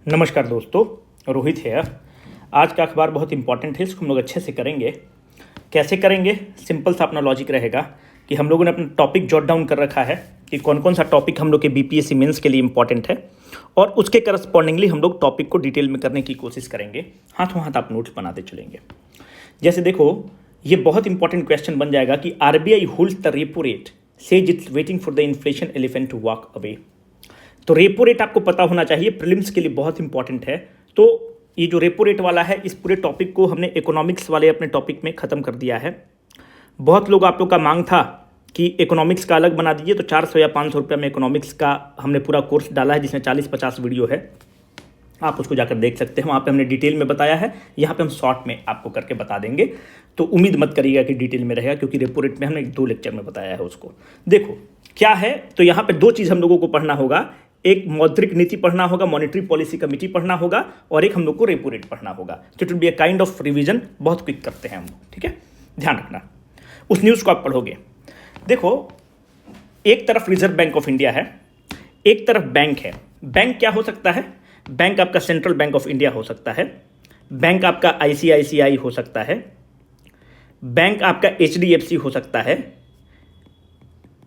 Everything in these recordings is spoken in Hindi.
नमस्कार दोस्तों, रोहित है। आज का अखबार बहुत इंपॉर्टेंट है, इसको हम लोग अच्छे से करेंगे। कैसे करेंगे? सिंपल सा अपना लॉजिक रहेगा कि हम लोगों ने अपना टॉपिक जॉट डाउन कर रखा है कि कौन कौन सा टॉपिक हम लोग के बीपीएससी मेंस के लिए इंपॉर्टेंट है, और उसके करस्पॉन्डिंगली हम लोग टॉपिक को डिटेल में करने की कोशिश करेंगे। हाथों हाथ आप नोट्स बनाते चलेंगे। जैसे देखो, ये बहुत इंपॉर्टेंट क्वेश्चन बन जाएगा कि RBI holds the repo rate, says it's waiting for the inflation elephant to walk away. तो रेपो रेट आपको पता होना चाहिए, प्रीलिम्स के लिए बहुत इंपॉर्टेंट है। तो ये जो रेपो रेट वाला है, इस पूरे टॉपिक को हमने इकोनॉमिक्स वाले अपने टॉपिक में ख़त्म कर दिया है। बहुत लोग आप लोग का मांग था कि इकोनॉमिक्स का अलग बना दीजिए, तो 400 या 500 रुपये में इकोनॉमिक्स का हमने पूरा कोर्स डाला है, जिसमें 40-50 वीडियो है। आप उसको जाकर देख सकते हैं, वहाँ पे हमने डिटेल में बताया है। यहाँ पे हम शॉर्ट में आपको करके बता देंगे, तो उम्मीद मत करिएगा कि डिटेल में रहेगा, क्योंकि रेपो रेट में हमने 2 लेक्चर में बताया है उसको। देखो क्या है, तो यहाँ पे 2 चीज़ हम लोगों को पढ़ना होगा। एक मौद्रिक नीति पढ़ना होगा, मॉनेटरी पॉलिसी कमेटी पढ़ना होगा, और एक हम लोग को रेपो रेट पढ़ना होगा। तो it will be a kind of revision. बहुत क्विक करते हैं हम, ठीक है? ध्यान रखना, उस न्यूज़ को आप पढ़ोगे। देखो, एक तरफ रिजर्व बैंक ऑफ इंडिया है, एक तरफ बैंक है। बैंक क्या हो सकता है? बैंक आपका सेंट्रल बैंक ऑफ इंडिया हो सकता है, बैंक आपका आईसीआईसीआई हो सकता है, बैंक आपका एचडीएफसी हो सकता है,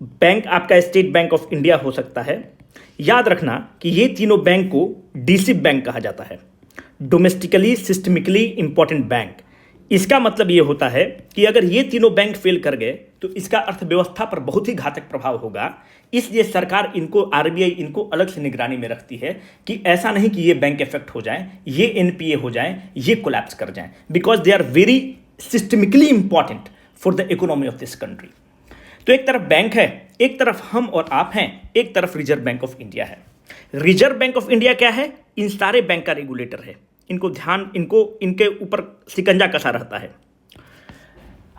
बैंक आपका स्टेट बैंक ऑफ इंडिया हो सकता है। याद रखना कि ये तीनों बैंक को डीसीप बैंक कहा जाता है, डोमेस्टिकली सिस्टमिकली इंपॉर्टेंट बैंक। इसका मतलब ये होता है कि अगर ये तीनों बैंक फेल कर गए तो इसका अर्थव्यवस्था पर बहुत ही घातक प्रभाव होगा। इसलिए सरकार इनको, आरबीआई इनको अलग से निगरानी में रखती है कि ऐसा नहीं कि ये बैंक इफेक्ट हो जाए, ये एनपीए हो जाए, ये कोलैप्स कर जाए, because they are very systemically important for the economy of this country. तो एक तरफ बैंक है, एक तरफ हम और आप हैं, एक तरफ रिजर्व बैंक ऑफ इंडिया है। रिजर्व बैंक ऑफ इंडिया क्या है? इन सारे बैंक का रेगुलेटर है। इनके ऊपर शिकंजा कसा रहता है।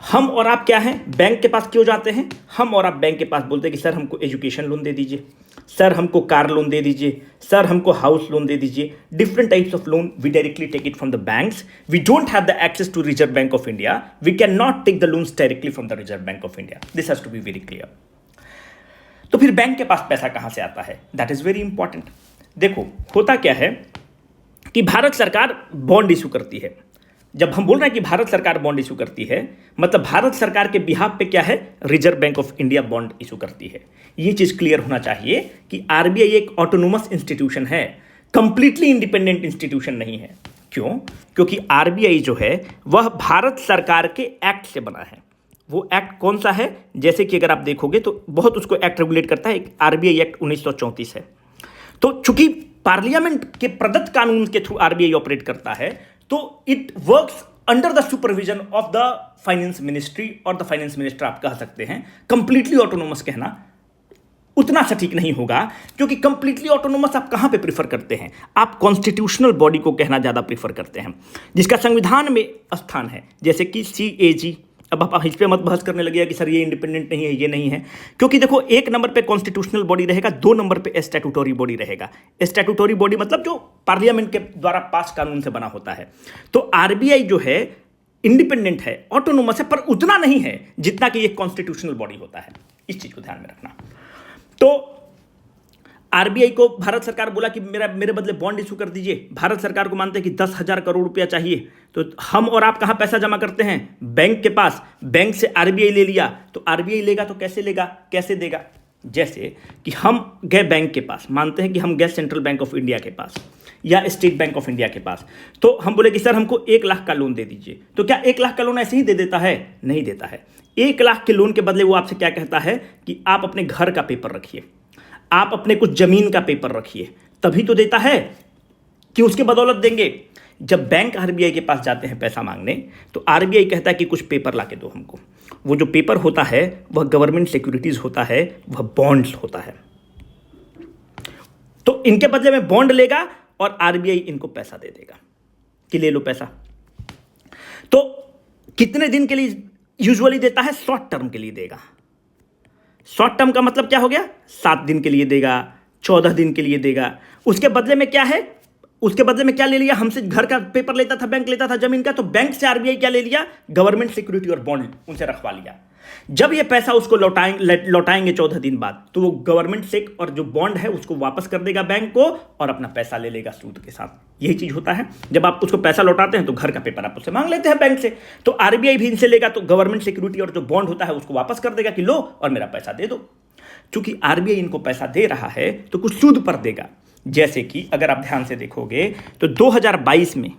हम और आप क्या हैं? बैंक के पास क्यों जाते हैं? हम और आप बैंक के पास बोलते हैं कि सर हमको एजुकेशन लोन दे दीजिए, सर हमको कार लोन दे दीजिए, सर हमको हाउस लोन दे दीजिए। Different types of loan we directly take it from the banks. We don't have the access to Reserve Bank of India. We can not take the loans directly from the Reserve Bank of India. This has to be very clear. तो फिर बैंक के पास पैसा कहां से आता है? That is very important. देखो, होता क्या है कि भारत सरकार बॉन्ड इशू करती है। जब हम बोल रहे हैं कि भारत सरकार बॉन्ड इशू करती है, मतलब भारत सरकार के बिहाफ पे क्या है? Reserve Bank of India bond issue करती है। ये चीज क्लियर होना चाहिए कि आरबीआई एक ऑटोनोमस इंस्टीट्यूशन है, कंप्लीटली इंडिपेंडेंट इंस्टीट्यूशन नहीं है। क्यों? क्योंकि आरबीआई जो है वह भारत सरकार के एक्ट से बना है। वो एक्ट कौन सा है? जैसे कि अगर आप देखोगे तो बहुत उसको एक्ट रेगुलेट करता है, आरबीआई एक्ट 1934 है। तो चूंकि पार्लियामेंट के प्रदत्त कानून के थ्रू आरबीआई ऑपरेट करता है, तो it works under the supervision of the finance ministry, और द फाइनेंस मिनिस्टर आप कह सकते हैं। कंप्लीटली ऑटोनोमस कहना उतना सटीक नहीं होगा, क्योंकि कंप्लीटली ऑटोनोमस आप कहां पे प्रीफर करते हैं? आप कॉन्स्टिट्यूशनल बॉडी को कहना ज्यादा प्रीफर करते हैं, जिसका संविधान में स्थान है, जैसे कि सीएजी। अब आप इस पर मत बहस करने लगिएगा कि सर ये इंडिपेंडेंट नहीं है, ये नहीं है, क्योंकि देखो, 1 नंबर पे कॉन्स्टिट्यूशनल बॉडी रहेगा, 2 नंबर पे स्टैट्यूटरी बॉडी रहेगा। स्टैट्यूटरी बॉडी मतलब जो पार्लियामेंट के द्वारा पास कानून से बना होता है। तो आरबीआई जो है इंडिपेंडेंट है, ऑटोनोमस है, पर उतना नहीं है जितना कि एक कॉन्स्टिट्यूशनल बॉडी होता है। इस चीज को ध्यान में रखना। तो आरबीआई को भारत सरकार बोला कि मेरे बदले बॉन्ड इशू कर दीजिए। भारत सरकार को मानते हैं कि 10,000 करोड़ रुपया चाहिए। तो हम और आप कहां पैसा जमा करते हैं? बैंक के पास। बैंक से आरबीआई ले लिया, तो आरबीआई लेगा तो कैसे लेगा, कैसे देगा? जैसे कि हम गए बैंक के पास, मानते हैं कि हम गए सेंट्रल बैंक ऑफ इंडिया के पास या स्टेट बैंक ऑफ इंडिया के पास, तो हम बोले कि सर हमको 1 लाख का लोन दे दीजिए। तो क्या 1 लाख का लोन ऐसे ही दे देता है? नहीं देता है। 1 लाख के लोन के बदले वो आपसे क्या कहता है कि आप अपने घर का पेपर रखिए, आप अपने कुछ जमीन का पेपर रखिए, तभी तो देता है कि उसके बदौलत देंगे। जब बैंक आरबीआई के पास जाते हैं पैसा मांगने, तो आरबीआई कहता है कि कुछ पेपर ला के दो हमको। वो जो पेपर होता है वह गवर्नमेंट सिक्योरिटीज होता है, वह बॉन्ड्स होता है। तो इनके बदले में बॉन्ड लेगा और आरबीआई इनको पैसा दे देगा कि ले लो पैसा। तो कितने दिन के लिए यूजुअली देता है? शॉर्ट टर्म के लिए देगा। शॉर्ट टर्म का मतलब क्या हो गया? 7 दिन के लिए देगा, 14 दिन के लिए देगा। उसके बदले में क्या है? उसके बदले में क्या ले लिया, हमसे घर का पेपर लेता था, बैंक लेता था जमीन का, तो बैंक से आरबीआई क्या ले लिया, गवर्नमेंट सिक्योरिटी और बॉन्ड उनसे रखवा लिया। जब ये पैसा उसको लौटाएंगे 14 दिन बाद, तो वो गवर्नमेंट से और जो बॉन्ड है उसको वापस कर देगा बैंक को और अपना पैसा ले लेगा सूद के साथ। यही चीज होता है, जब आप उसको पैसा लौटाते हैं तो घर का पेपर आप उससे मांग लेते हैं बैंक से, तो आरबीआई भी इनसे लेगा, तो गवर्नमेंट सिक्योरिटी और जो बॉन्ड होता है उसको वापस कर देगा कि लो और मेरा पैसा दे दो। चूंकि आरबीआई इनको पैसा दे रहा है तो कुछ सूद पर देगा। जैसे कि अगर आप ध्यान से देखोगे तो 2022 में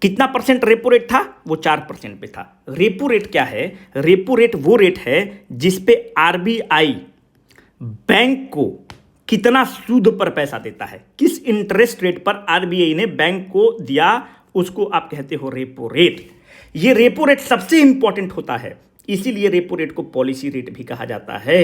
कितना परसेंट रेपो रेट था, वो 4% पे था। रेपो रेट क्या है, रेपो रेट वो रेट है जिस पे आरबीआई बैंक को कितना सूद पर पैसा देता है, किस इंटरेस्ट रेट पर आरबीआई ने बैंक को दिया, उसको आप कहते हो रेपो रेट। ये रेपो रेट सबसे इंपॉर्टेंट होता है, इसीलिए रेपो रेट को पॉलिसी रेट भी कहा जाता है।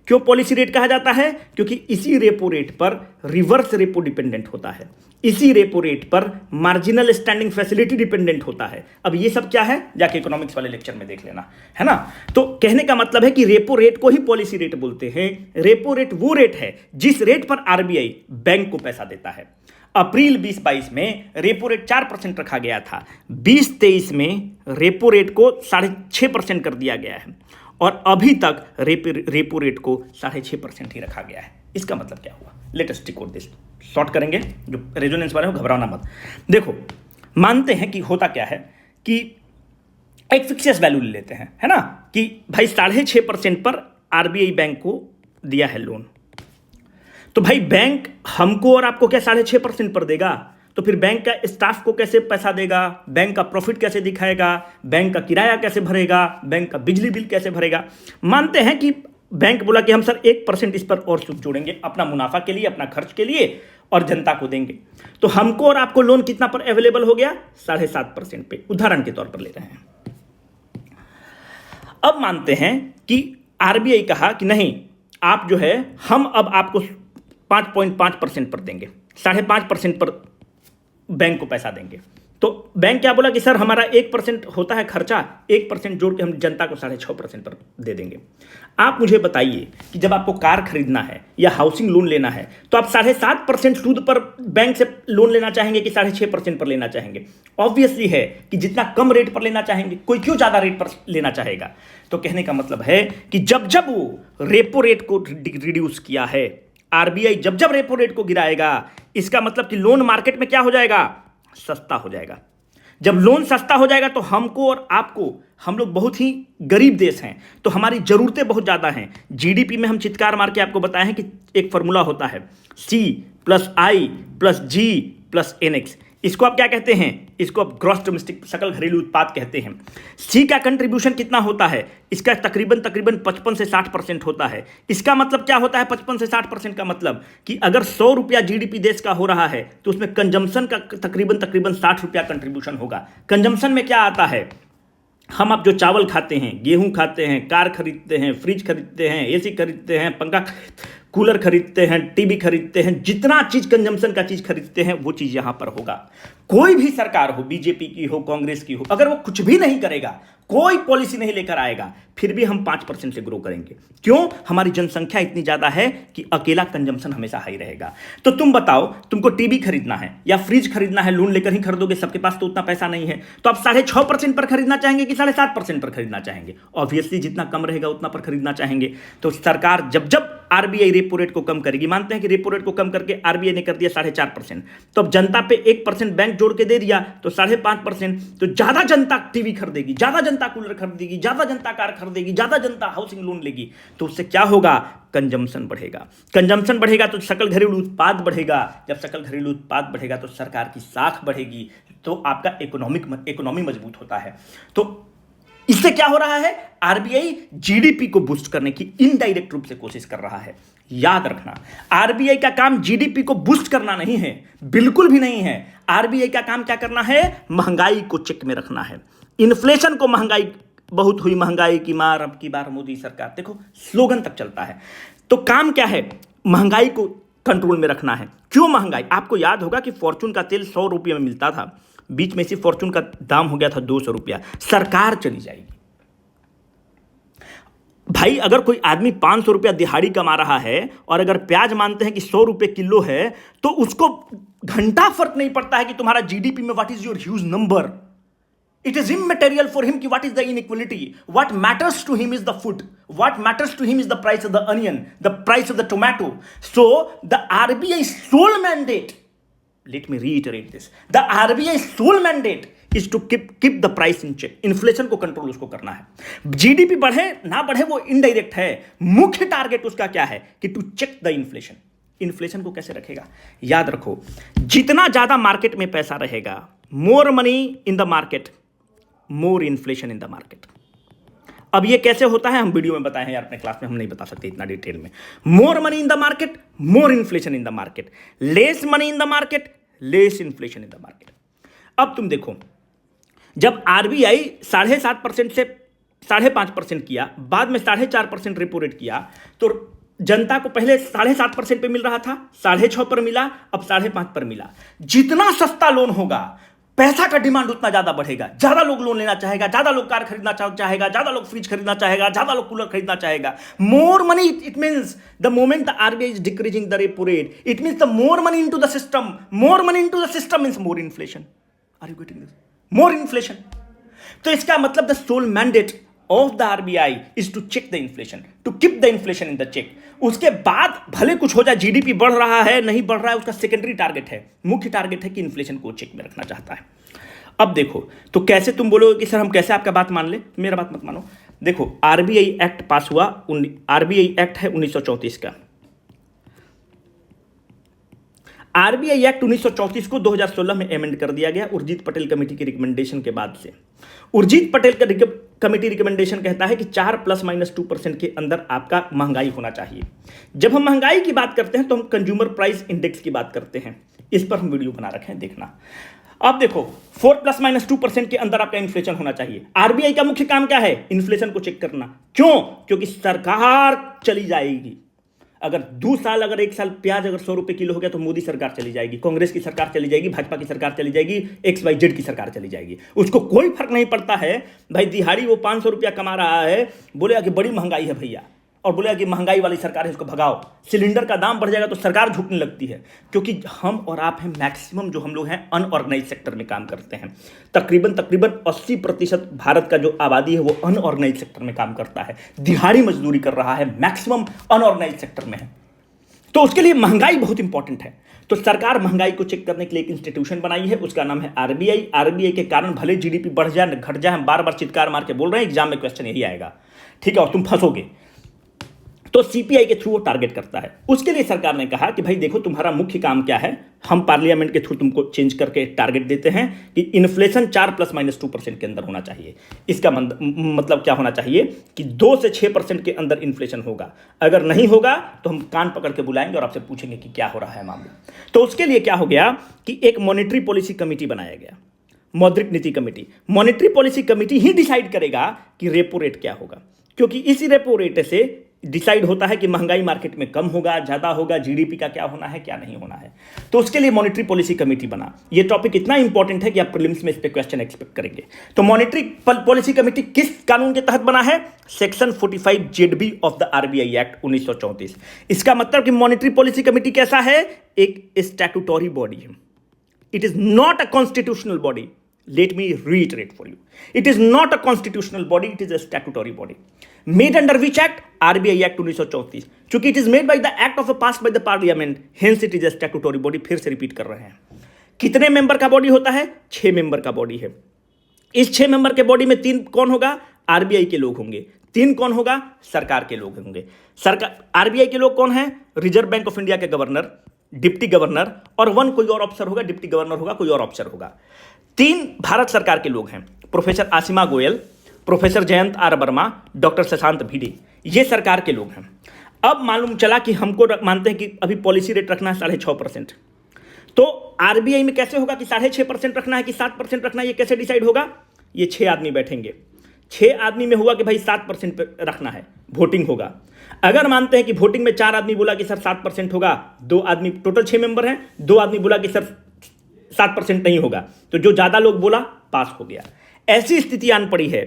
क्यों पॉलिसी रेट कहा जाता है, क्योंकि इसी रेपो रेट पर रिवर्स रेपो डिपेंडेंट होता है, इसी रेपो रेट पर मार्जिनल स्टैंडिंग फैसिलिटी डिपेंडेंट होता है। अब ये सब क्या है, जाके इकोनॉमिक्स वाले लेक्चर में देख लेना, है ना। तो कहने का मतलब है कि रेपो रेट को ही पॉलिसी रेट बोलते हैं। रेपो रेट वो रेट है जिस रेट पर आरबीआई बैंक को पैसा देता है। अप्रैल 2022 में रेपो रेट 4% रखा गया था, 2023 में रेपो रेट को 6.5% कर दिया गया है और अभी तक रेपो रेट को 6.5% ही रखा गया है। इसका मतलब क्या हुआ, let us decode this, short करेंगे, जो रेजोनेंस वाले हो घबराना मत। देखो, मानते हैं कि होता क्या है कि एक फिक्सेस वैल्यू ले लेते हैं, है ना, कि भाई 6.5% पर आरबीआई बैंक को दिया है लोन, तो भाई बैंक हमको और आपको क्या 6.5% पर देगा, तो फिर बैंक का स्टाफ को कैसे पैसा देगा, बैंक का प्रॉफिट कैसे दिखाएगा, बैंक का किराया कैसे भरेगा, बैंक का बिजली बिल कैसे भरेगा। मानते हैं कि बैंक बोला कि हम सर 1% इस पर और सूद जोड़ेंगे अपना मुनाफा के लिए, अपना खर्च के लिए, और जनता को देंगे। तो हमको और आपको लोन कितना पर अवेलेबल हो गया, 7.5% पे, उदाहरण के तौर पर ले रहे हैं। अब मानते हैं कि आरबीआई कहा कि नहीं, आप जो है हम अब आपको 5.5% पर देंगे, 5.5% पर बैंक को पैसा देंगे। तो बैंक क्या बोला कि सर हमारा 1% होता है खर्चा, 1% जोड़ के हम जनता को 6.5% पर दे देंगे। आप मुझे बताइए कि जब आपको कार खरीदना है या हाउसिंग लोन लेना है, तो आप 7.5% सूद पर बैंक से लोन लेना चाहेंगे कि 6.5% पर लेना चाहेंगे? ऑब्वियसली है कि जितना कम रेट पर लेना चाहेंगे, कोई क्यों ज्यादा रेट पर लेना चाहेगा। तो कहने का मतलब है कि जब जब वो रेपो रेट को रिड्यूस किया है, आरबीआई जब जब रेपो रेट को गिराएगा, इसका मतलब कि लोन मार्केट में क्या हो जाएगा, सस्ता हो जाएगा। जब लोन सस्ता हो जाएगा तो हमको और आपको, हम लोग बहुत ही गरीब देश हैं, तो हमारी जरूरतें बहुत ज़्यादा हैं। जीडीपी में हम चित्कार मार के आपको बताए हैं कि एक फॉर्मूला होता है C+I+G+NX। इसको आप क्या कहते हैं, इसको आप ग्रॉस डोमेस्टिक सकल घरेलू उत्पाद कहते हैं। सी का कंट्रीब्यूशन कितना होता है, इसका तकरीबन 55 से 60% होता है। इसका मतलब क्या होता है 55 से 60% का मतलब कि अगर 100 रुपया जीडीपी देश का हो रहा है तो उसमें कंजम्पशन का तकरीबन 60 रुपया कंट्रीब्यूशन होगा। कंजम्पशन में क्या आता है, हम आप जो चावल खाते हैं, गेहूं खाते हैं, कार खरीदते हैं, फ्रिज खरीदते हैं, एसी खरीदते हैं, पंखा कूलर खरीदते हैं, टीवी खरीदते हैं, जितना चीज कंजम्पशन का चीज खरीदते हैं वो चीज यहां पर होगा। कोई भी सरकार हो, बीजेपी की हो, कांग्रेस की हो, अगर वो कुछ भी नहीं करेगा, कोई पॉलिसी नहीं लेकर आएगा, फिर भी हम 5% से ग्रो करेंगे। क्यों, हमारी जनसंख्या इतनी ज्यादा है कि अकेला कंजम्पशन हमेशा हाई रहेगा। तो तुम बताओ, तुमको टीवी खरीदना है या फ्रिज खरीदना है, लोन लेकर ही खरीदोगे, सबके पास तो उतना पैसा नहीं है, तो आप 6.5% पर खरीदना चाहेंगे कि 7.5% पर खरीदना चाहेंगे? ऑब्वियसली जितना कम रहेगा उतना पर खरीदना चाहेंगे। तो सरकार जब जब आरबीआई रेपो रेट को कम करेगी, मानते हैं कि रेपो रेट को कम करके आरबीआई ने कर दिया 4.5%, तो अब जनता पे 1% बैंक जोड़ के दे दिया तो 5.5%, तो ज्यादा जनता टीवी खरीदेगी, ज्यादा जनता कूलर खरीदेगी, ज्यादा जनता कार खरीदेगी, ज्यादा जनता हाउसिंग लोन लेगी, तो उससे क्या होगा, कंजम्पशन बढ़ेगा। कंजम्पशन बढ़ेगा तो सकल घरेलू उत्पाद बढ़ेगा, जब सकल घरेलू उत्पाद बढ़ेगा तो सरकार की साख बढ़ेगी, तो आपका इकोनॉमी मजबूत होता है। तो इससे क्या हो रहा है, आरबीआई जीडीपी को बूस्ट करने की इनडायरेक्ट रूप से कोशिश कर रहा है। याद रखना, आरबीआई का काम जीडीपी को बूस्ट करना नहीं है, बिल्कुल भी नहीं है। आरबीआई का काम क्या करना है, महंगाई को चेक में रखना है, इन्फ्लेशन को, महंगाई बहुत हुई महंगाई की मार अब की बार मोदी सरकार, देखो स्लोगन तक चलता है। तो काम क्या है, महंगाई को कंट्रोल में रखना है। क्यों महंगाई, आपको याद होगा कि फॉर्चून का तेल 100 रुपये में मिलता था, बीच में से फॉर्चून का दाम हो गया था 200 रुपया, सरकार चली जाएगी। भाई अगर कोई आदमी 500 रुपया दिहाड़ी कमा रहा है और अगर प्याज मानते हैं कि 100 रुपये किलो है, तो उसको घंटा फर्क नहीं पड़ता है कि तुम्हारा जीडीपी में what is your huge number. It is immaterial for him कि what is the inequality. What matters to him is the food. What matters to him is the price of the onion, the price of the tomato. So the RBI's sole mandate, let me reiterate this, the RBI's sole mandate is to keep the price in check. Inflation को कंट्रोल उसको करना है. जीडीपी बढ़े ना बढ़े वो इनडायरेक्ट है. मुख्य टारगेट उसका क्या है कि to check the inflation. Inflation को कैसे रखेगा? याद रखो, जितना ज्यादा मार्केट में पैसा रहेगा, more money in the market, more inflation in the market. अब ये कैसे होता है हम वीडियो में बताए हैं यार, अपने क्लास में हम नहीं बता सकते इतना डिटेल में. More money in the market, more inflation in the market. Less money in the market, less inflation in the market. अब तुम देखो, जब आरबीआई 7.5% से 5.5% किया, बाद में 4.5% रेपो रेट किया, तो जनता को पहले 7.5% पे मिल रहा था, 6.5 पर मिला, अब 5.5 पर मिला. जितना सस्ता लोन होगा, पैसा का डिमांड उतना ज्यादा बढ़ेगा. ज्यादा लोग लोन लेना चाहेगा, ज्यादा लोग कार खरीदना चाहेगा, ज्यादा लोग फ्रिज खरीदना चाहेगा, ज्यादा लोग कूलर खरीदना चाहेगा. More money, it means the moment the RBI is decreasing the repo rate, it means the more money into the system. More money into the system means more inflation. Are you getting this? More inflation. तो इसका मतलब the sole mandate of the RBI is to check the inflation, to keep the inflation in the check. उसके बाद भले कुछ हो जाए, जीडीपी बढ़ रहा है नहीं बढ़ रहा है, उसका सेकेंडरी टारगेट है. मुख्य टारगेट है कि इन्फ्लेशन को चेक में रखना चाहता है. अब देखो, तो कैसे तुम बोलोगे कि सर हम कैसे आपका बात मान ले? मेरा बात मत मानो. देखो, आरबीआई एक्ट पास हुआ, आरबीआई एक्ट है 1934 का. आरबीआई एक्ट 1934 को 2016 में अमेंड कर दिया गया उर्जित पटेल कमेटी की रिकमेंडेशन के बाद से. उर्जित पटेल का कमेटी रिकमेंडेशन कहता है कि 4 ±2% के अंदर आपका महंगाई होना चाहिए. जब हम महंगाई की बात करते हैं तो हम कंज्यूमर प्राइस इंडेक्स की बात करते हैं. इस पर हम वीडियो बना रखे हैं, देखना. अब देखो, 4 ±2% के अंदर आपका इन्फ्लेशन होना चाहिए. आरबीआई का मुख्य काम क्या है? इन्फ्लेशन को चेक करना. क्यों? क्योंकि सरकार चली जाएगी. अगर 2 साल, अगर 1 साल प्याज अगर 100 रुपए किलो हो गया तो मोदी सरकार चली जाएगी, कांग्रेस की सरकार चली जाएगी, भाजपा की सरकार चली जाएगी, XYZ की सरकार चली जाएगी. उसको कोई फर्क नहीं पड़ता है. भाई दिहाड़ी वो 500 रुपया कमा रहा है, बोलेगा कि बड़ी महंगाई है भैया, और बोलेगा कि महंगाई वाली सरकार है, इसको भगाओ. सिलेंडर का दाम बढ़ जाएगा तो सरकार झुकने लगती है. क्योंकि हम और आप हैं, मैक्सिमम जो हम लोग हैं अनऑर्गेनाइज सेक्टर में काम करते हैं. तकरीबन 80% भारत का जो आबादी है वो अनऑर्गेनाइज सेक्टर में काम करता है, दिहाड़ी मजदूरी कर रहा है, मैक्सिमम अनऑर्गेनाइज सेक्टर में है. तो उसके लिए महंगाई बहुत इंपॉर्टेंट है. तो सरकार महंगाई को चेक करने के लिए एक इंस्टीट्यूशन बनाई है, उसका नाम है आरबीआई. आरबीआई के कारण भले जीडीपी बढ़ जाए घट जाए, हम बार बार चित्कार मार के बोल रहे हैं, एग्जाम में क्वेश्चन यही आएगा, ठीक है, और तुम फंसोगे. तो सीपीआई के थ्रू वो टारगेट करता है. उसके लिए सरकार ने कहा कि भाई देखो, तुम्हारा मुख्य काम क्या है, हम पार्लियामेंट के थ्रू तुमको चेंज करके टारगेट देते हैं कि इन्फ्लेशन 4 ±2% के अंदर होना चाहिए. इसका मतलब क्या होना चाहिए कि 2 से 6% के अंदर इन्फ्लेशन होगा. अगर नहीं होगा तो हम कान पकड़ के बुलाएंगे और आपसे पूछेंगे कि क्या हो रहा है मामला. तो उसके लिए क्या हो गया कि एक मॉनेटरी पॉलिसी कमेटी बनाया गया, मौद्रिक नीति कमेटी. मॉनेटरी पॉलिसी कमेटी ही डिसाइड करेगा कि रेपो रेट क्या होगा, क्योंकि इसी रेपो रेट से डिसाइड होता है कि महंगाई मार्केट में कम होगा, ज्यादा होगा, जीडीपी का क्या होना है, क्या नहीं होना है. तो उसके लिए मॉनेटरी पॉलिसी कमेटी बना. ये टॉपिक इतना इंपॉर्टेंट है कि आप प्रीलिम्स में इस पे क्वेश्चन एक्सपेक्ट करेंगे. तो मॉनेटरी पॉलिसी कमेटी किस कानून के तहत बना है? Section 45 ZB of the RBI act 1934. इसका मतलब कि मॉनेटरी पॉलिसी कमेटी कैसा है? एक स्टैट्यूटरी बॉडी है. It is not a constitutional body. Let me reiterate for you. It is not a constitutional body, it is a statutory body. Made under which act? RBI Act 1934. चूंकि it is made by the act of passed by the parliament, hence it is a statutory body. फिर से रिपीट कर रहे हैं. कितने मेंबर का बॉडी होता है? 6 मेंबर का बॉडी है. इस 6 मेंबर के बॉडी में 3 कौन होगा? आरबीआई के लोग होंगे. 3 कौन होगा? सरकार के लोग होंगे. सरकार, आरबीआई के लोग कौन है? रिजर्व बैंक ऑफ इंडिया के गवर्नर, डिप्टी गवर्नर, और 1 कोई और ऑफिसर होगा, डिप्टी गवर्नर होगा, कोई और ऑफिसर होगा. 3 भारत सरकार के लोग हैं, professor Ashima Goyal, professor Jayant R Varma, doctor Shashank Bhide. ये सरकार के लोग हैं. अब मालूम चला कि हमको मानते हैं कि अभी पॉलिसी रेट रखना है 6.5%. तो आरबीआई में कैसे होगा कि 6.5% रखना है कि 7% रखना है? ये कैसे डिसाइड होगा? ये 6 आदमी बैठेंगे. 6 आदमी में हुआ कि भाई 7% पे रखना है, वोटिंग होगा. अगर मानते हैं कि वोटिंग में 4 आदमी बोला कि सर 7% होगा, 2 आदमी, टोटल 6 मेंबर हैं, 2 आदमी बोला कि सर 7% नहीं होगा, तो जो ज्यादा लोग बोला पास हो गया. ऐसी स्थिति आन पड़ी है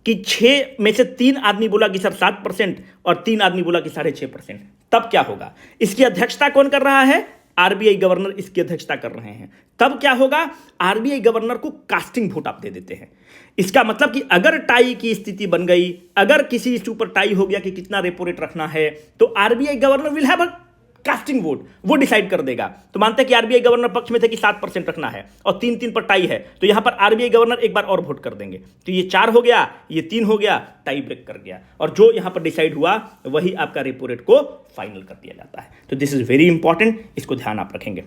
कि 6 में से 3 आदमी बोला कि सर 7% और 3 आदमी बोला कि 6.5%, तब क्या होगा? इसकी अध्यक्षता कौन कर रहा है? आरबीआई गवर्नर इसकी अध्यक्षता कर रहे हैं। तब क्या होगा? आरबीआई गवर्नर को कास्टिंग वोट आप दे देते हैं। इसका मतलब कि अगर टाई की स्थिति बन गई, अगर किसी इशू पर टाई हो गया कि कितना रेपो रेट रखना है, तो RBI governor will have a casting vote, वो डिसाइड कर देगा। तो मानते हैं कि आरबीआई गवर्नर पक्ष में थे कि 7% रखना है और 3-3 पर टाई है, तो यहां पर आरबीआई गवर्नर एक बार और वोट कर देंगे, तो ये 4 हो गया, ये 3 हो गया, टाई ब्रेक कर गया, और जो यहां पर डिसाइड हुआ वही आपका रेपो रेट को फाइनल कर दिया जाता है। तो दिस इज वेरी इंपॉर्टेंट, इसको ध्यान आप रखेंगे।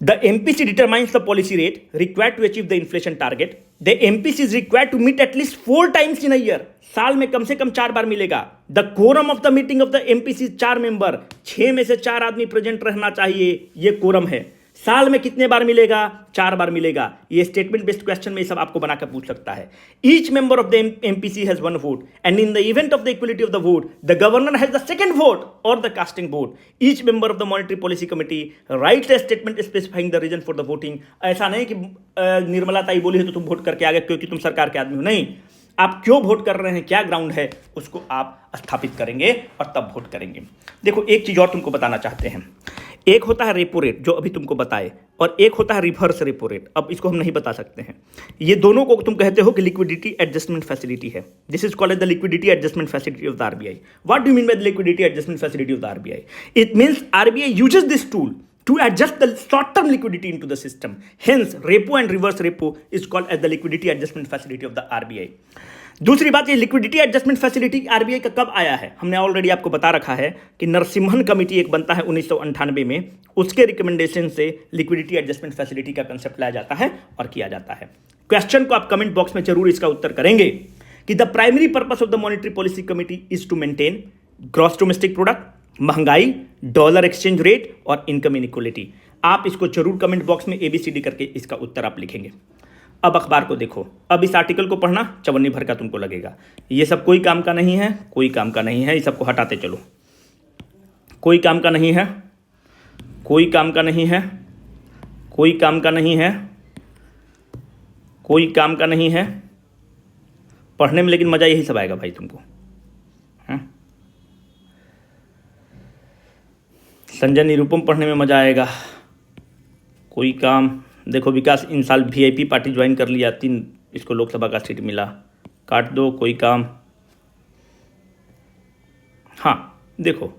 The MPC determines the policy rate required to achieve the inflation target. The MPC is required to meet at least 4 times in a year. साल में कम से कम 4 बार मिलेगा। The quorum of the meeting of the MPC 4 member, 6 में से 4 आदमी प्रेजेंट रहना चाहिए, ये कोरम है। साल में कितने बार मिलेगा? 4 बार मिलेगा। ये स्टेटमेंट बेस्ड क्वेश्चन में सब आपको बनाकर पूछ सकता है। Each member of the MPC has 1 vote and in the event of the equality of the vote the governor has the second vote और the casting vote. Each member of the monetary policy committee writes a statement specifying the reason for the voting. ऐसा नहीं कि निर्मला ताई बोली है तो तुम वोट करके आ गए क्योंकि तुम सरकार के आदमी हो, नहीं, आप क्यों वोट कर रहे हैं, क्या ग्राउंड है, उसको आप स्थापित करेंगे और तब वोट करेंगे। देखो एक चीज और तुमको बताना चाहते हैं, एक होता है रेपो रेट जो अभी तुमको बताए, और एक होता है रिवर्स रेपो रेट। अब इसको हम नहीं बता सकते हैं, ये दोनों को तुम कहते हो कि लिक्विडिटी एडजस्टमेंट फैसिलिटी है। This is called as the liquidity adjustment facility of the RBI. What do you mean by the liquidity adjustment facility of the RBI? It means RBI uses this tool to adjust the short-term liquidity into the system. Hence, repo and reverse repo is called as the liquidity adjustment facility of the RBI. दूसरी बात, ये लिक्विडिटी एडजस्टमेंट फैसिलिटी आरबीआई का कब आया है? हमने ऑलरेडी आपको बता रखा है कि नरसिम्हन कमेटी एक बनता है 1998 में, उसके रिकमेंडेशन से लिक्विडिटी एडजस्टमेंट फैसिलिटी का कंसेप्ट लाया जाता है और किया जाता है। क्वेश्चन को आप कमेंट बॉक्स में जरूर इसका उत्तर करेंगे कि the primary purpose of the monetary policy committee is to maintain gross domestic product, महंगाई, डॉलर एक्सचेंज रेट और इनकम इनइक्वलिटी। आप इसको जरूर कमेंट बॉक्स में ABCD करके इसका उत्तर आप लिखेंगे। अब अखबार को देखो, अब इस आर्टिकल को पढ़ना चवन्नी भर का तुमको लगेगा। ये सब कोई काम का नहीं है, कोई काम का नहीं है, इस सबको हटाते चलो। कोई काम का नहीं है, कोई काम का नहीं है, कोई काम का नहीं है, कोई काम का नहीं है। पढ़ने में लेकिन मजा यही सब आएगा भाई तुमको। संजय निरुपम पढ़ने में मजा आएगा। कोई काम, देखो विकास इन साल VIP पार्टी ज्वाइन कर लिया, 3 इसको लोकसभा का सीट मिला, काट दो। कोई काम, हाँ देखो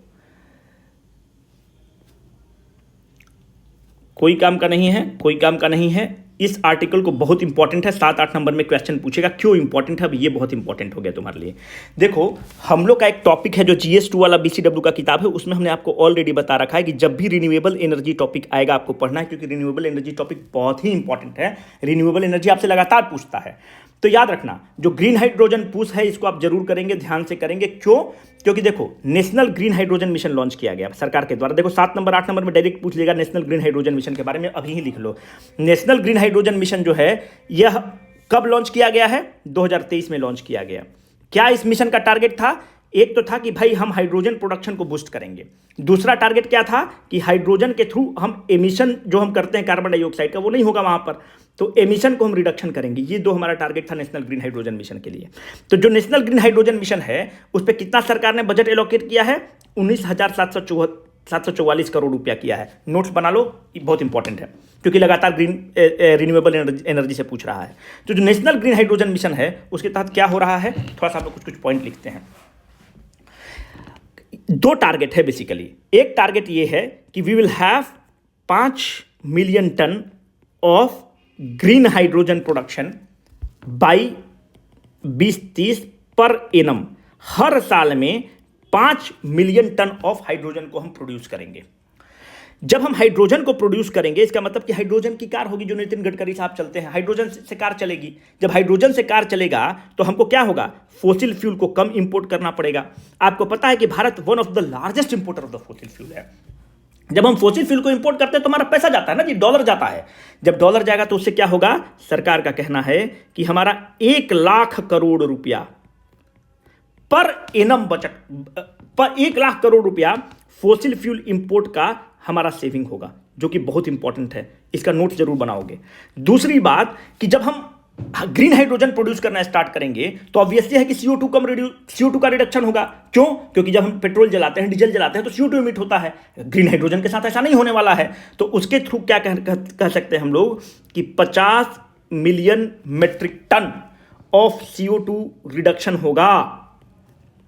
कोई काम का नहीं है, कोई काम का नहीं है। इस आर्टिकल को बहुत इंपॉर्टेंट है, 7-8 नंबर में क्वेश्चन पूछेगा। क्यों इंपॉर्टेंट है? अब ये बहुत इंपॉर्टेंट हो गया तुम्हारे लिए। देखो हम लोग का एक टॉपिक है जो GS2 वाला BCW का किताब है, उसमें हमने आपको ऑलरेडी बता रखा है कि जब भी रिन्यूएबल एनर्जी टॉपिक आएगा आपको पढ़ना है, क्योंकि रिन्यूएबल एनर्जी टॉपिक बहुत ही इंपॉर्टेंट है। रिन्यूएबल एनर्जी आपसे लगातार पूछता है, तो याद रखना जो ग्रीन हाइड्रोजन पूछ है इसको आप जरूर करेंगे, ध्यान से करेंगे। क्यों? क्योंकि देखो national green hydrogen mission launch किया गया सरकार के द्वारा। देखो 7 नंबर 8 नंबर में डायरेक्ट पूछ लेगा नेशनल ग्रीन हाइड्रोजन मिशन के बारे में, अभी ही लिख लो। नेशनल ग्रीन हाइड्रोजन मिशन जो है यह कब लॉन्च किया गया है? 2023 में लॉन्च किया गया। क्या इस मिशन का टारगेट था? एक तो था कि भाई हम हाइड्रोजन प्रोडक्शन को बूस्ट करेंगे। दूसरा टारगेट क्या था कि हाइड्रोजन के थ्रू हम एमिशन जो हम करते हैं कार्बन डाइऑक्साइड का, वो नहीं होगा वहां पर, तो एमिशन को हम रिडक्शन करेंगे। ये 2 हमारा टारगेट था नेशनल ग्रीन हाइड्रोजन मिशन के लिए। तो जो नेशनल ग्रीन हाइड्रोजन मिशन है उस पर कितना सरकार ने बजट एलोकेट किया है? 19,744 करोड़ रुपया किया है। नोट्स बना लो, ये बहुत इंपॉर्टेंट है क्योंकि लगातार रिन्यूएबल एनर्जी से पूछ रहा है। तो जो नेशनल ग्रीन हाइड्रोजन मिशन है उसके तहत क्या हो रहा है, थोड़ा सा आप लोग कुछ पॉइंट लिखते हैं। 2 टारगेट है बेसिकली। एक टारगेट ये है कि we will have 5 million ton of green hydrogen production by 2030 per annum. हर साल में 5 मिलियन टन ऑफ हाइड्रोजन को हम प्रोड्यूस करेंगे। जब हम हाइड्रोजन को प्रोड्यूस करेंगे इसका मतलब कि हाइड्रोजन की कार होगी, जो नितिन गडकरी साहब चलते हैं, हाइड्रोजन से कार चलेगी। जब हाइड्रोजन से कार चलेगा तो हमको क्या होगा? फोसिल फ्यूल को कम इंपोर्ट करना पड़ेगा। आपको पता है कि Bharat one of the largest importer of the fossil fuel है। जब हम फोसिल फ्यूल को इंपोर्ट करते हैं तो हमारा पैसा जाता है ना जी, डॉलर जाता है। जब डॉलर जाएगा तो उससे क्या होगा? सरकार का कहना है कि हमारा 1 लाख करोड़ रुपया पर एनम बचत, पर 1 लाख करोड़ रुपया फोसिल फ्यूल इंपोर्ट का हमारा सेविंग होगा, जो कि बहुत इंपॉर्टेंट है। इसका नोट जरूर बनाओगे। दूसरी बात कि जब हम ग्रीन हाइड्रोजन प्रोड्यूस करना स्टार्ट करेंगे तो ऑब्वियसली है कि CO2 का रिडक्शन होगा। क्यों? क्योंकि जब हम पेट्रोल जलाते हैं, डीजल जलाते हैं तो CO2 इमिट होता है। ग्रीन हाइड्रोजन के साथ ऐसा नहीं होने वाला है। तो उसके थ्रू क्या कह सकते हैं हम लोग कि 50 million metric ton of CO2 reduction होगा।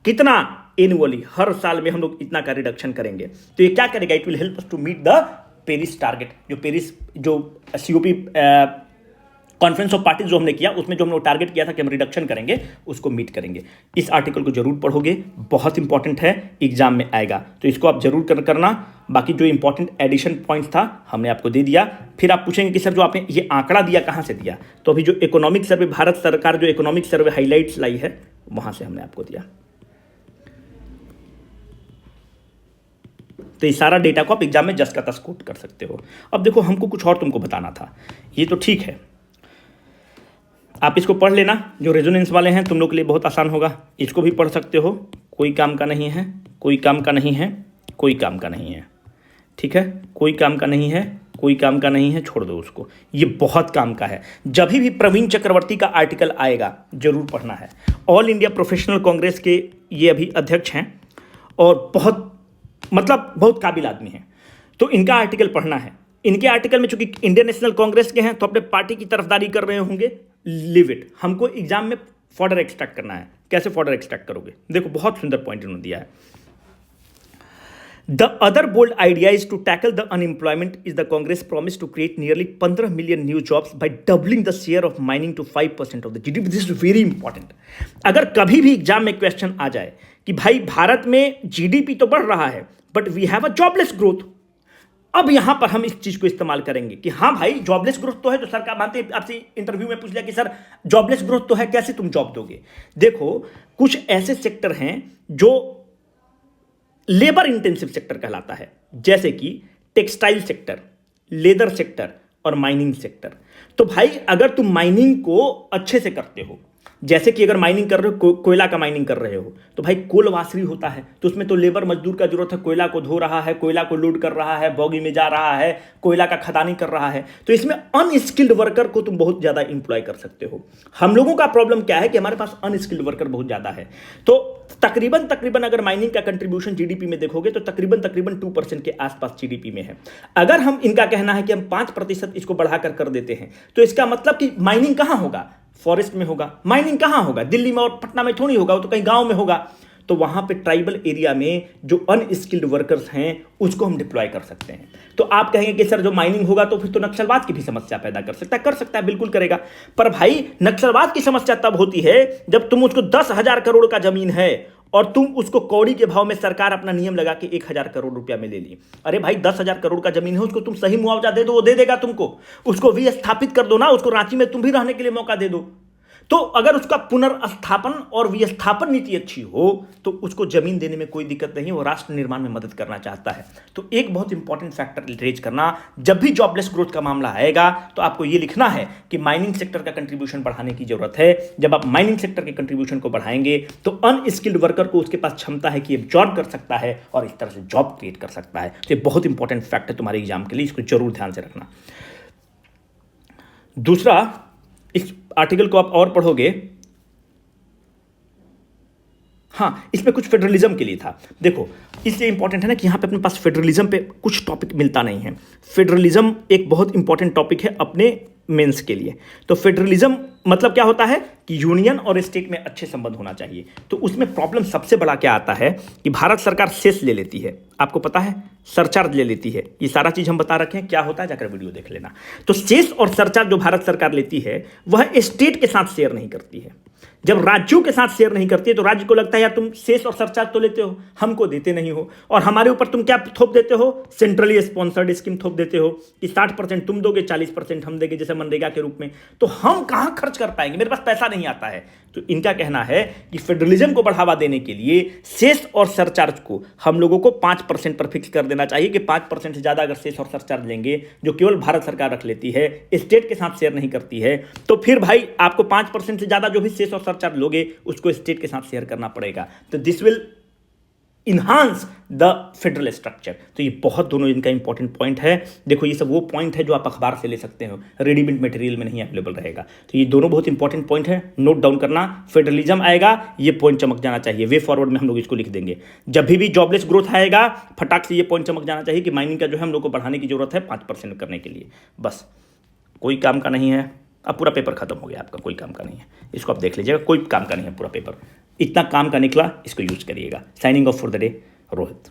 कितना? एनुअली, हर साल में हम लोग इतना का रिडक्शन करेंगे। तो ये क्या करेगा? It will help us to meet the Paris target. जो COP कॉन्फ्रेंस ऑफ पार्टीज जो हमने किया, उसमें जो हमने टारगेट किया था कि हम रिडक्शन करेंगे, उसको मीट करेंगे। इस आर्टिकल को जरूर पढ़ोगे, बहुत इंपॉर्टेंट है, एग्जाम में आएगा, तो इसको आप जरूर करना। बाकी जो इंपॉर्टेंट एडिशन पॉइंट्स था हमने आपको दे दिया। फिर आप पूछेंगे कि सर जो आपने ये आंकड़ा दिया कहां से दिया, तो अभी जो इकोनॉमिक सर्वे, भारत सरकार जो इकोनॉमिक सर्वे हाईलाइट्स लाई है, वहां से हमने आपको दिया। तो इस सारा डेटा को आप एग्जाम में जस्ट का तस कोट कर सकते हो। अब देखो, हमको कुछ और तुमको बताना था, ये तो ठीक है, आप इसको पढ़ लेना। जो रेजोनेंस वाले हैं तुम लोग के लिए बहुत आसान होगा, इसको भी पढ़ सकते हो। कोई काम का नहीं है, कोई काम का नहीं है, कोई काम का नहीं है, ठीक है, कोई काम का नहीं है, कोई काम का नहीं है, छोड़ दो उसको। ये बहुत काम का है। जब भी प्रवीण चक्रवर्ती का आर्टिकल आएगा जरूर पढ़ना है। ऑल इंडिया प्रोफेशनल कांग्रेस के ये अभी अध्यक्ष हैं और बहुत काबिल आदमी हैं, तो इनका आर्टिकल पढ़ना है। इनके आर्टिकल में चूंकि इंडियन नेशनल कांग्रेस के हैं तो अपने पार्टी की तरफदारी कर रहे होंगे, लिव इट। हमको एग्जाम में फॉर्डर एक्सट्रैक्ट करना है। कैसे फॉर्डर एक्सट्रैक्ट करोगे? देखो, बहुत सुंदर पॉइंट इन्होंने दिया है। The other bold idea is to tackle the unemployment is the Congress promise to create nearly 15 million new jobs by doubling the share of mining to 5% of the GDP। This is very important. अगर कभी भी एग्जाम में क्वेश्चन आ जाए कि भाई भारत में GDP तो बढ़ रहा है but we have a jobless growth, अब यहां पर हम इस चीज को इस्तेमाल करेंगे कि हाँ भाई जॉबलेस ग्रोथ तो है, तो सरकार मानते हैं, आपसे इंटरव्यू में पूछ लिया कि सर जॉबलेस ग्रोथ तो है, कैसे तुम जॉब दोगे? देखो, कुछ ऐसे सेक्टर हैं जो लेबर इंटेंसिव सेक्टर कहलाता है, जैसे कि टेक्सटाइल सेक्टर, लेदर सेक्टर और माइनिंग सेक्टर। तो भाई अगर तुम माइनिंग को अच्छे से करते हो, जैसे कि अगर माइनिंग कर रहे हो, कोयला का माइनिंग कर रहे हो, तो भाई कोल वासरी होता है, तो उसमें तो लेबर मजदूर का जरूरत है। कोयला को धो रहा है, कोयला को लोड कर रहा है, बॉगी में जा रहा है, कोयला का खदानी कर रहा है, तो इसमें अनस्किल्ड वर्कर को तुम बहुत ज्यादा इंप्लॉय कर सकते हो। हम लोगों का प्रॉब्लम क्या है कि हमारे पास अनस्किल्ड वर्कर बहुत ज्यादा है। तो तकरीबन अगर माइनिंग का कंट्रीब्यूशन GDP में देखोगे तो तकरीबन 2% के आसपास GDP में है। अगर हम इनका कहना है कि हम 5% इसको बढ़ाकर कर देते हैं, तो इसका मतलब कि माइनिंग कहां होगा? फॉरेस्ट में होगा। माइनिंग कहां होगा? दिल्ली में और पटना में थोड़ी होगा, वो तो कहीं गांव में होगा। तो वहां पे ट्राइबल एरिया में जो अनस्किल्ड वर्कर्स हैं उसको हम डिप्लॉय कर सकते हैं। तो आप कहेंगे कि सर जो माइनिंग होगा तो फिर तो नक्सलवाद की भी समस्या पैदा कर सकता है, बिल्कुल करेगा। पर भाई नक्सलवाद की समस्या तब होती है जब तुम उसको 10,000 करोड़ का जमीन है और तुम उसको कौड़ी के भाव में सरकार अपना नियम लगा के 1,000 करोड़ रुपया में ले ली। अरे भाई 10,000 करोड़ का जमीन है, उसको तुम सही मुआवजा दे दो, वो दे देगा तुमको। उसको विस्थापित कर दो ना, उसको रांची में तुम भी रहने के लिए मौका दे दो। तो अगर उसका पुनर्स्थापन और विस्थापन नीति अच्छी हो तो उसको जमीन देने में कोई दिक्कत नहीं, वो राष्ट्र निर्माण में मदद करना चाहता है। तो एक बहुत इंपॉर्टेंट फैक्टर रेज करना, जब भी जॉबलेस ग्रोथ का मामला आएगा तो आपको ये लिखना है कि माइनिंग सेक्टर का कंट्रीब्यूशन बढ़ाने की जरूरत है। जब आप माइनिंग सेक्टर के कंट्रीब्यूशन को बढ़ाएंगे तो अनस्किल्ड वर्कर को उसके पास क्षमता है कि ये जॉब कर सकता है और इस तरह से जॉब क्रिएट कर सकता है। तो ये बहुत इंपॉर्टेंट फैक्ट है तुम्हारे एग्जाम के लिए, इसको जरूर ध्यान से रखना। दूसरा, इस आर्टिकल को आप और पढ़ोगे, हाँ, इसमें कुछ फेडरलिज्म के लिए था। देखो, इसलिए इंपॉर्टेंट है ना कि यहां पे अपने पास फेडरलिज्म पे कुछ टॉपिक मिलता नहीं है। फेडरलिज्म एक बहुत इंपॉर्टेंट टॉपिक है अपने मेंस के लिए। तो फेडरलिज्म मतलब क्या होता है कि यूनियन और स्टेट में अच्छे संबंध होना चाहिए। तो उसमें प्रॉब्लम सबसे बड़ा क्या आता है कि भारत सरकार सेस ले लेती है, आपको पता है, सरचार्ज ले लेती है। ये सारा चीज हम बता रखे हैं, क्या होता है जाकर वीडियो देख लेना। तो सेस और सरचार्ज जो भारत सरकार लेती है वह स्टेट के साथ शेयर नहीं करती है। जब राज्यों के साथ शेयर नहीं करती है तो राज्य को लगता है यार तुम सेस और सरचार्ज तो लेते हो, हमको देते नहीं हो, और हमारे ऊपर तुम क्या थोप देते हो? सेंट्रली स्पॉन्सर्ड स्कीम थोप देते हो कि 60% तुम दोगे, 40% हम देंगे, जैसे मनरेगा के रूप में। तो हम कहां खर्च कर पाएंगे, मेरे पास पैसा नहीं आता है। तो इनका कहना है कि फेडरलिज्म को बढ़ावा देने के लिए सेस और सरचार्ज को हम लोगों को 5% पर फिक्स कर देना चाहिए कि 5% से ज्यादा अगर सेस और सरचार्ज लेंगे, जो केवल भारत सरकार रख लेती है, स्टेट के साथ शेयर नहीं करती है, तो फिर भाई आपको 5% से ज्यादा जो भी सेस और सरचार्ज लोगे उसको स्टेट के साथ शेयर करना पड़ेगा। तो this will enhance the federal structure. तो ये बहुत दोनों इनका इंपॉर्टेंट पॉइंट है। देखो ये सब वो पॉइंट है जो आप अखबार से ले सकते हो, रेडीमेड मटेरियल में नहीं अवेलेबल रहेगा। तो ये दोनों बहुत इंपॉर्टेंट पॉइंट है, नोट डाउन करना। फेडरलिज्म आएगा, ये पॉइंट चमक जाना चाहिए, वे फॉरवर्ड में हम लोग इसको लिख देंगे। जब भी जॉबलेस ग्रोथ आएगा, फटाक से ये पॉइंट चमक जाना चाहिए कि माइनिंग का जो है हम लोग को बढ़ाने की जरूरत है 5% करने के लिए। बस कोई काम का नहीं है। अब पूरा पेपर खत्म हो गया आपका, कोई काम का नहीं है, इसको आप देख लीजिएगा, कोई काम का नहीं है पूरा पेपर। इतना काम का निकला, इसको यूज करिएगा। Signing off for the day, Rohit.